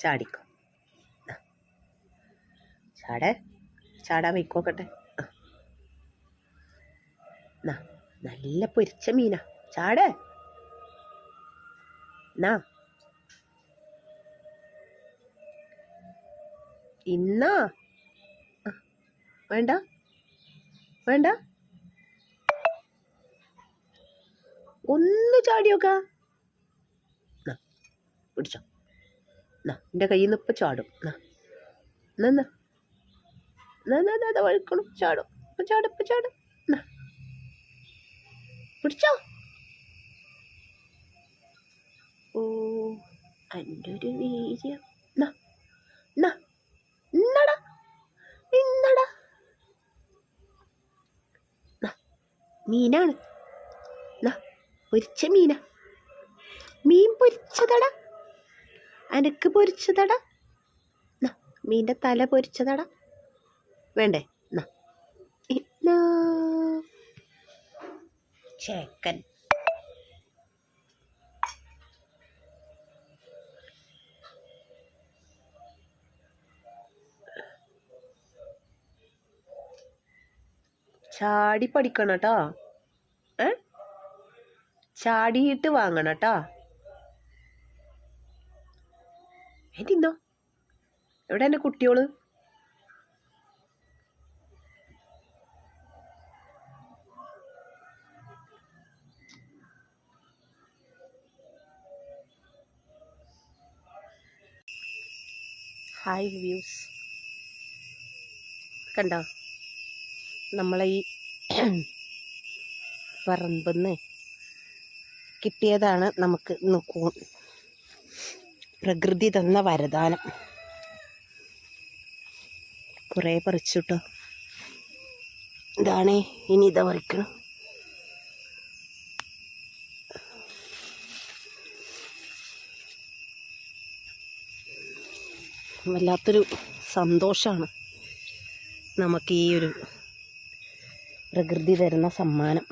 ചാടിക്കോ. ചാടാൻ വയ്ക്കോക്കട്ടെ. നല്ല പൊരിച്ച മീനാ. ചാടേ. ഇന്നാ വേണ്ട വേണ്ട, ഒന്ന് ചാടിയോക്കാ. പിടിച്ചോ. എൻ്റെ കയ്യിൽ നിന്ന് ഇപ്പം ചാടും. വഴുക്കണം. ചാടും. ഇപ്പം ചാടും. പിടിച്ചോ. ഓ, എൻ്റെ ഒരു വീര്യം. ഇന്നടാ മീനാണ്. പൊരിച്ച മീനാ. മീൻ പൊരിച്ചതടാ. അനക്ക് പൊരിച്ചതടാ. മീൻ്റെ തല പൊരിച്ചതടാ. വേണ്ടേ? ചേക്കൻ. ചാടി പഠിക്കണം കേട്ടോ. ചാടിയിട്ട് വാങ്ങണം കേട്ടോ. തിന്നോ. എവിടെ എൻ്റെ കുട്ടിയോള്? Hi views. കണ്ടോ, നമ്മളെ ഈ പറമ്പെന്ന് കിട്ടിയതാണ് നമുക്ക് പ്രകൃതി തന്ന വരദാനം. കുറേ പറിച്ചുട്ടോ. ഇതാണ് ഇനി ഇതാ പറിക്കണം. വല്ലാത്തൊരു സന്തോഷമാണ് നമുക്ക് ഈ ഒരു പ്രകൃതി തരുന്ന സമ്മാനം.